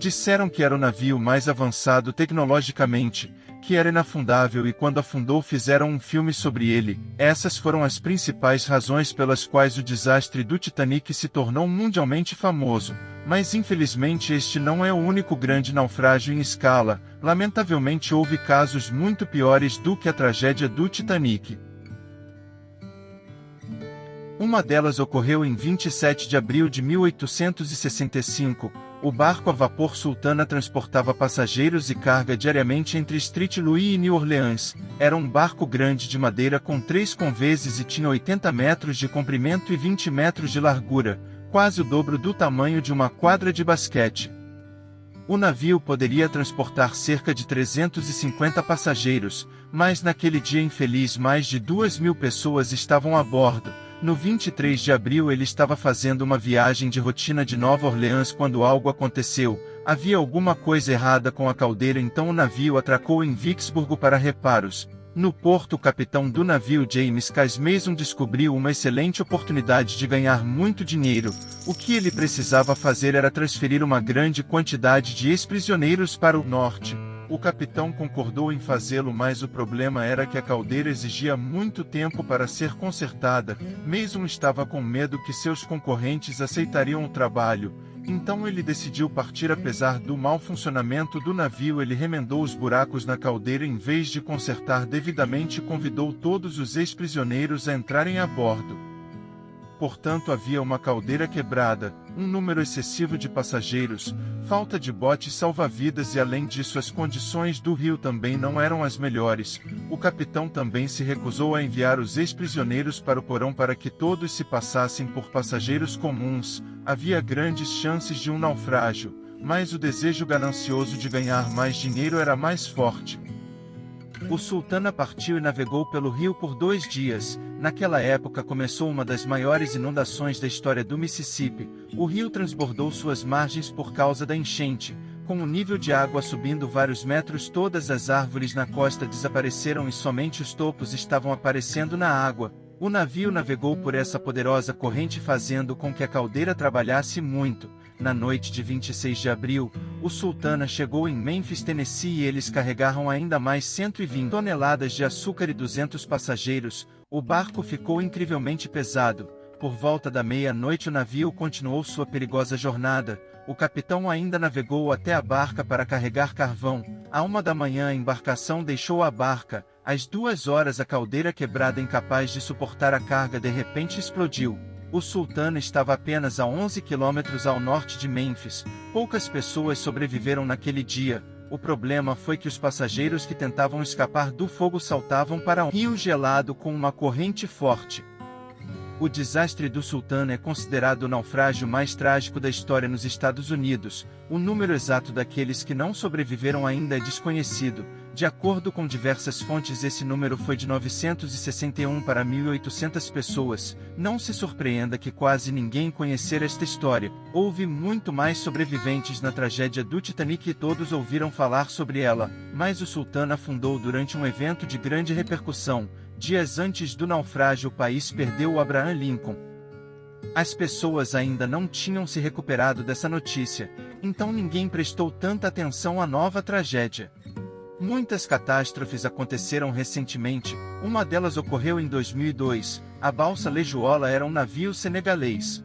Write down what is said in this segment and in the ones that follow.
Disseram que era o navio mais avançado tecnologicamente, que era inafundável e quando afundou fizeram um filme sobre ele. Essas foram as principais razões pelas quais o desastre do Titanic se tornou mundialmente famoso. Mas infelizmente este não é o único grande naufrágio em escala. Lamentavelmente houve casos muito piores do que a tragédia do Titanic. Uma delas ocorreu em 27 de abril de 1865. O barco a vapor Sultana transportava passageiros e carga diariamente entre St. Louis e New Orleans. Era um barco grande de madeira com 3 conveses e tinha 80 metros de comprimento e 20 metros de largura, quase o dobro do tamanho de uma quadra de basquete. O navio poderia transportar cerca de 350 passageiros, mas naquele dia infeliz mais de 2.000 pessoas estavam a bordo. No 23 de abril ele estava fazendo uma viagem de rotina de Nova Orleans quando algo aconteceu. Havia alguma coisa errada com a caldeira, então o navio atracou em Vicksburg para reparos. No porto, o capitão do navio James Cass Mason descobriu uma excelente oportunidade de ganhar muito dinheiro. O que ele precisava fazer era transferir uma grande quantidade de ex-prisioneiros para o norte. O capitão concordou em fazê-lo, mas o problema era que a caldeira exigia muito tempo para ser consertada. Mason estava com medo que seus concorrentes aceitariam o trabalho. Então ele decidiu partir. Apesar do mau funcionamento do navio, ele remendou os buracos na caldeira em vez de consertar devidamente e convidou todos os ex-prisioneiros a entrarem a bordo. Portanto, havia uma caldeira quebrada, um número excessivo de passageiros, falta de botes salva-vidas e além disso as condições do rio também não eram as melhores. O capitão também se recusou a enviar os ex-prisioneiros para o porão para que todos se passassem por passageiros comuns. Havia grandes chances de um naufrágio, mas o desejo ganancioso de ganhar mais dinheiro era mais forte. O Sultana partiu e navegou pelo rio por 2 dias. Naquela época começou uma das maiores inundações da história do Mississippi. O rio transbordou suas margens por causa da enchente. Com o nível de água subindo vários metros, todas as árvores na costa desapareceram e somente os topos estavam aparecendo na água. O navio navegou por essa poderosa corrente, fazendo com que a caldeira trabalhasse muito. Na noite de 26 de abril, o Sultana chegou em Memphis, Tennessee e eles carregaram ainda mais 120 toneladas de açúcar e 200 passageiros. O barco ficou incrivelmente pesado. Por volta da meia-noite o navio continuou sua perigosa jornada. O capitão ainda navegou até a barca para carregar carvão. À 1 da manhã a embarcação deixou a barca. Às 2 horas a caldeira quebrada, incapaz de suportar a carga, de repente explodiu. O Sultana estava apenas a 11 quilômetros ao norte de Memphis. Poucas pessoas sobreviveram naquele dia. O problema foi que os passageiros que tentavam escapar do fogo saltavam para um rio gelado com uma corrente forte. O desastre do Sultana é considerado o naufrágio mais trágico da história nos Estados Unidos. O número exato daqueles que não sobreviveram ainda é desconhecido. De acordo com diversas fontes, esse número foi de 961 para 1.800 pessoas. Não se surpreenda que quase ninguém conhecer esta história. Houve muito mais sobreviventes na tragédia do Titanic e todos ouviram falar sobre ela, mas o Sultana afundou durante um evento de grande repercussão. Dias antes do naufrágio, o país perdeu o Abraham Lincoln. As pessoas ainda não tinham se recuperado dessa notícia, então ninguém prestou tanta atenção à nova tragédia. Muitas catástrofes aconteceram recentemente. Uma delas ocorreu em 2002. A balsa Lejuola era um navio senegalês.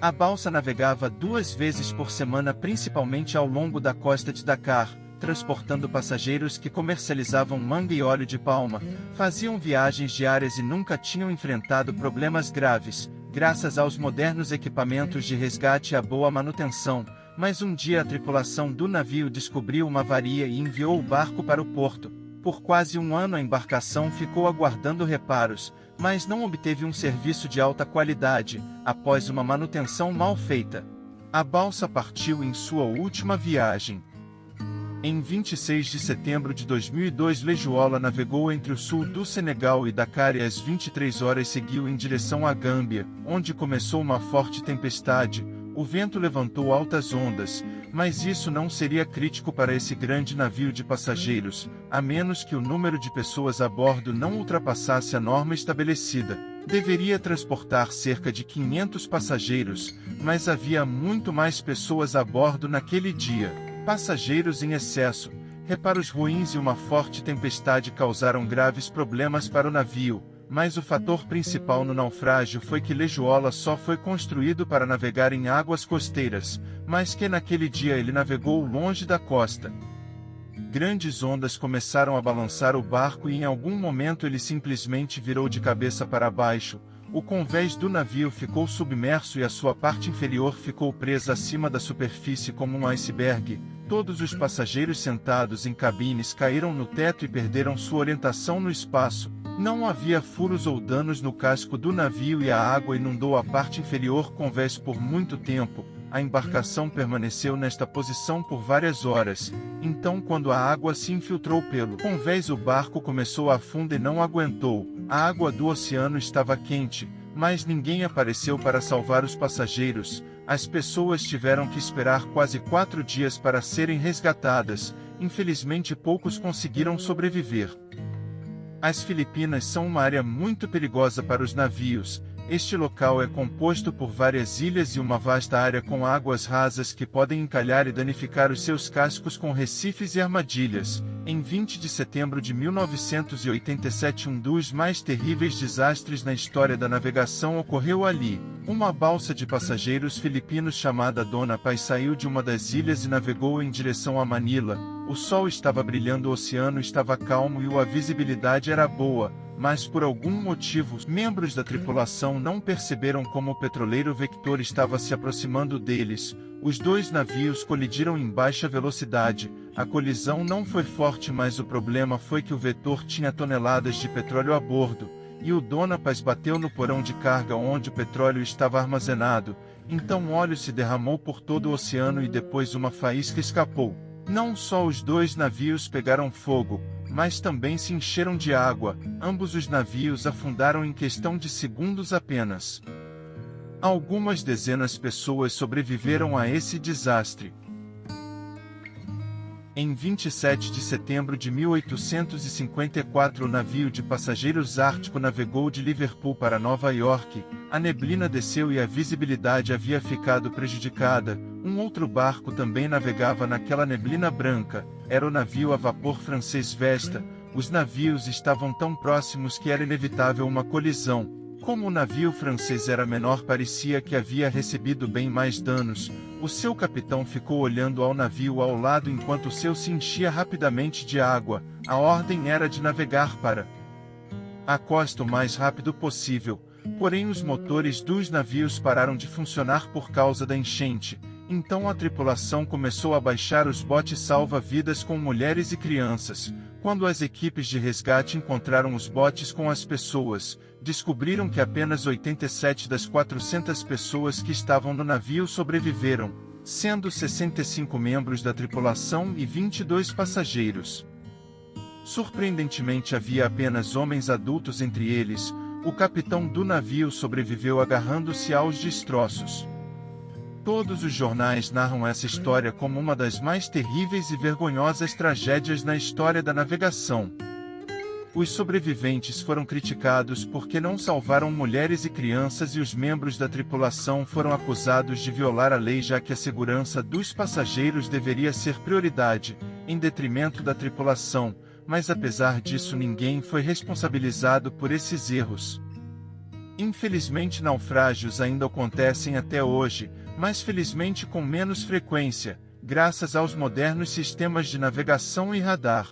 A balsa navegava 2 vezes por semana, principalmente ao longo da costa de Dakar, transportando passageiros que comercializavam manga e óleo de palma. Faziam viagens diárias e nunca tinham enfrentado problemas graves, graças aos modernos equipamentos de resgate e à boa manutenção. Mas um dia a tripulação do navio descobriu uma avaria e enviou o barco para o porto. Por quase 1 ano a embarcação ficou aguardando reparos, mas não obteve um serviço de alta qualidade. Após uma manutenção mal feita, a balsa partiu em sua última viagem. Em 26 de setembro de 2002, Lejuola navegou entre o sul do Senegal e Dakar e às 23 horas seguiu em direção à Gâmbia, onde começou uma forte tempestade. O vento levantou altas ondas, mas isso não seria crítico para esse grande navio de passageiros, a menos que o número de pessoas a bordo não ultrapassasse a norma estabelecida. Deveria transportar cerca de 500 passageiros, mas havia muito mais pessoas a bordo naquele dia. Passageiros em excesso, reparos ruins e uma forte tempestade causaram graves problemas para o navio, mas o fator principal no naufrágio foi que Lejuola só foi construído para navegar em águas costeiras, mas que naquele dia ele navegou longe da costa. Grandes ondas começaram a balançar o barco e em algum momento ele simplesmente virou de cabeça para baixo. O convés do navio ficou submerso e a sua parte inferior ficou presa acima da superfície como um iceberg. Todos os passageiros sentados em cabines caíram no teto e perderam sua orientação no espaço. Não havia furos ou danos no casco do navio e a água inundou a parte inferior convés por muito tempo. A embarcação permaneceu nesta posição por várias horas. Então, quando a água se infiltrou pelo convés, o barco começou a afundar e não aguentou. A água do oceano estava quente, mas ninguém apareceu para salvar os passageiros. As pessoas tiveram que esperar quase 4 dias para serem resgatadas. Infelizmente, poucos conseguiram sobreviver. As Filipinas são uma área muito perigosa para os navios. Este local é composto por várias ilhas e uma vasta área com águas rasas que podem encalhar e danificar os seus cascos com recifes e armadilhas. Em 20 de setembro de 1987, um dos mais terríveis desastres na história da navegação ocorreu ali. Uma balsa de passageiros filipinos chamada Dona Paz saiu de uma das ilhas e navegou em direção a Manila. O sol estava brilhando, o oceano estava calmo e a visibilidade era boa. Mas por algum motivo, membros da tripulação não perceberam como o petroleiro Vector estava se aproximando deles. Os dois navios colidiram em baixa velocidade. A colisão não foi forte, mas o problema foi que o Vector tinha toneladas de petróleo a bordo, e o Dona Paz bateu no porão de carga onde o petróleo estava armazenado. Então óleo se derramou por todo o oceano e depois uma faísca escapou. Não só os dois navios pegaram fogo, mas também se encheram de água. Ambos os navios afundaram em questão de segundos apenas. Algumas dezenas de pessoas sobreviveram a esse desastre. Em 27 de setembro de 1854, o navio de passageiros Ártico navegou de Liverpool para Nova York. A neblina desceu e a visibilidade havia ficado prejudicada. Um outro barco também navegava naquela neblina branca. Era o navio a vapor francês Vesta. Os navios estavam tão próximos que era inevitável uma colisão. Como o navio francês era menor, parecia que havia recebido bem mais danos. O seu capitão ficou olhando ao navio ao lado enquanto o seu se enchia rapidamente de água. A ordem era de navegar para a costa o mais rápido possível. Porém, os motores dos navios pararam de funcionar por causa da enchente. Então a tripulação começou a baixar os botes salva-vidas com mulheres e crianças. Quando as equipes de resgate encontraram os botes com as pessoas, descobriram que apenas 87 das 400 pessoas que estavam no navio sobreviveram, sendo 65 membros da tripulação e 22 passageiros. Surpreendentemente, havia apenas homens adultos entre eles. O capitão do navio sobreviveu agarrando-se aos destroços. Todos os jornais narram essa história como uma das mais terríveis e vergonhosas tragédias na história da navegação. Os sobreviventes foram criticados porque não salvaram mulheres e crianças e os membros da tripulação foram acusados de violar a lei, já que a segurança dos passageiros deveria ser prioridade, em detrimento da tripulação, mas apesar disso ninguém foi responsabilizado por esses erros. Infelizmente, naufrágios ainda acontecem até hoje, mas felizmente com menos frequência, graças aos modernos sistemas de navegação e radar.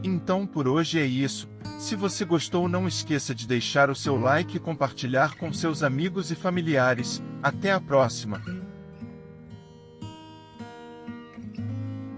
Então por hoje é isso. Se você gostou, não esqueça de deixar o seu like e compartilhar com seus amigos e familiares. Até a próxima!